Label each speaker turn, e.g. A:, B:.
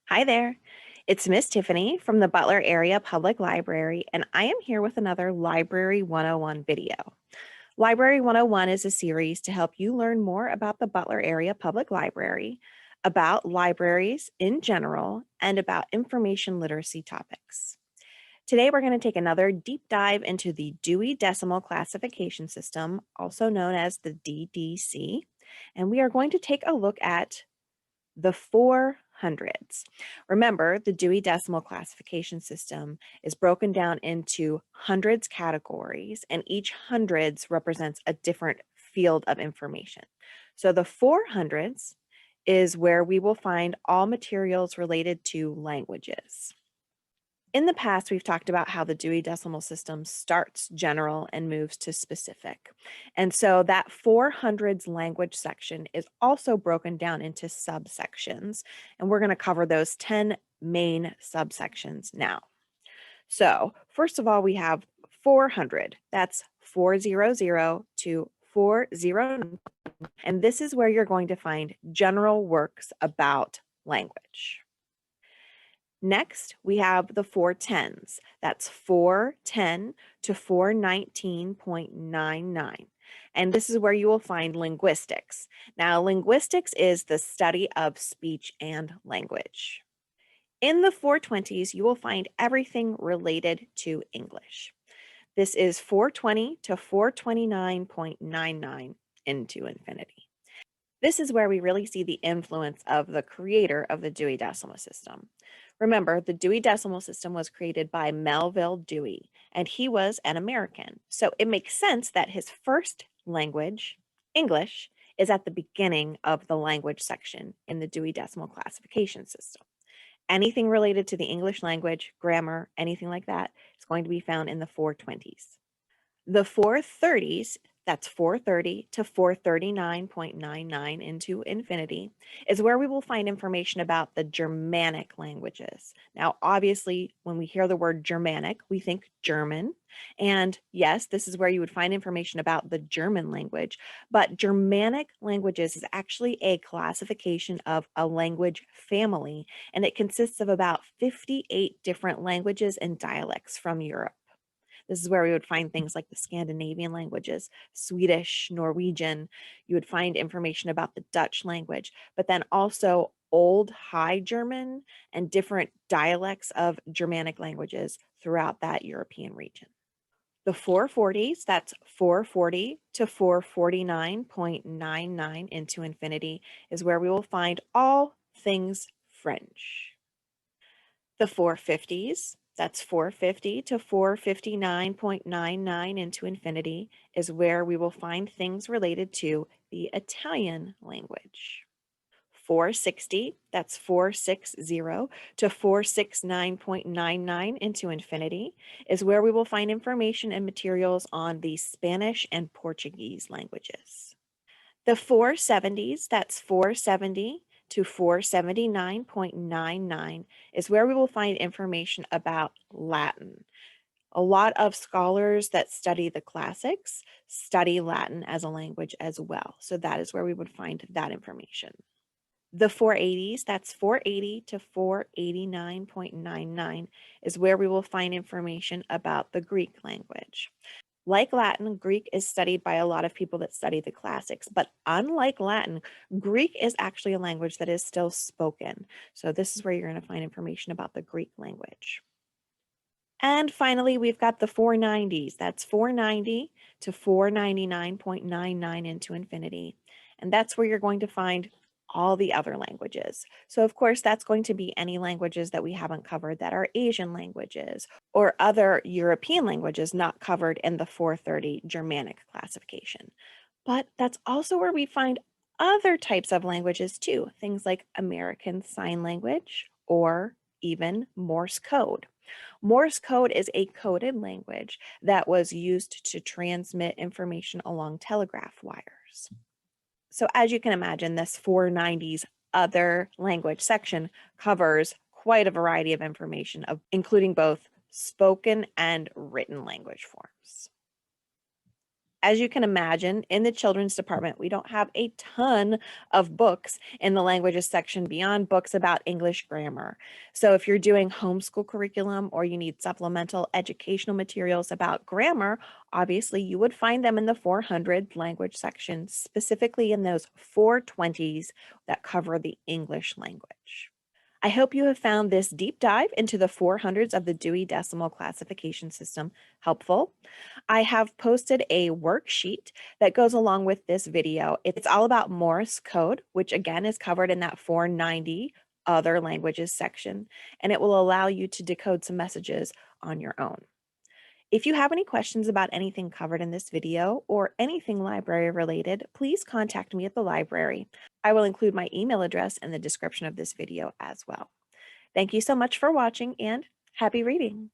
A: Hi there. It's Miss Tiffany from the Butler Area Public Library, and I am here with another Library 101 video. Library 101 is a series to help you learn more about the Butler Area Public Library, about libraries in general, and about information literacy topics. Today, we're going to take another deep dive into the Dewey Decimal Classification System, also known as the DDC, and we are going to take a look at the 400s. Remember, the Dewey Decimal Classification System is broken down into hundreds categories, and each hundreds represents a different field of information. So the 400s is where we will find all materials related to languages. In the past, we've talked about how the Dewey Decimal System starts general and moves to specific. And so that 400s language section is also broken down into subsections. And we're going to cover those 10 main subsections now. So first of all, we have 400. That's 400 to 409. And this is where you're going to find general works about language. Next, we have the 410s. That's 410 to 419.99. And this is where you will find linguistics. Now, linguistics is the study of speech and language. In the 420s, you will find everything related to English. This is 420 to 429.99 into infinity. This is where we really see the influence of the creator of the Dewey Decimal System. Remember, the Dewey Decimal System was created by Melville Dewey, and he was an American. So it makes sense that his first language, English, is at the beginning of the language section in the Dewey Decimal Classification System. Anything related to the English language, grammar, anything like that, is going to be found in the 420s. The 430s, that's 430 to 439.99 into infinity, is where we will find information about the Germanic languages. Now, obviously, when we hear the word Germanic, we think German. And yes, this is where you would find information about the German language. But Germanic languages is actually a classification of a language family, and it consists of about 58 different languages and dialects from Europe. This is where we would find things like the Scandinavian languages, Swedish, Norwegian. You would find information about the Dutch language, but then also Old High German and different dialects of Germanic languages throughout that European region. The 440s, that's 440 to 449.99 into infinity, is where we will find all things French. The 450s, that's 450 to 459.99 into infinity, is where we will find things related to the Italian language. 460, that's 460 to 469.99 into infinity, is where we will find information and materials on the Spanish and Portuguese languages. The 470s, that's 470 to 479.99, is where we will find information about Latin. A lot of scholars that study the classics study Latin as a language as well. So that is where we would find that information. The 480s, that's 480 to 489.99, is where we will find information about the Greek language. Like Latin, Greek is studied by a lot of people that study the classics, but unlike Latin, Greek is actually a language that is still spoken. So this is where you're going to find information about the Greek language. And finally, we've got the 490s. That's 490 to 499.99 into infinity. And that's where you're going to find all the other languages. So of course, that's going to be any languages that we haven't covered that are Asian languages or other European languages not covered in the 430 Germanic classification. But that's also where we find other types of languages too, things like American Sign Language or even Morse code. Morse code is a coded language that was used to transmit information along telegraph wires. So as you can imagine, this 490s other language section covers quite a variety of information, including both spoken and written language forms. As you can imagine, in the children's department, we don't have a ton of books in the languages section beyond books about English grammar. So if you're doing homeschool curriculum or you need supplemental educational materials about grammar, obviously you would find them in the 400 language section, specifically in those 420s that cover the English language. I hope you have found this deep dive into the 400s of the Dewey Decimal Classification System helpful. I have posted a worksheet that goes along with this video. It's all about Morse code, which again is covered in that 490 other languages section, and it will allow you to decode some messages on your own. If you have any questions about anything covered in this video or anything library related, please contact me at the library. I will include my email address in the description of this video as well. Thank you so much for watching and happy reading.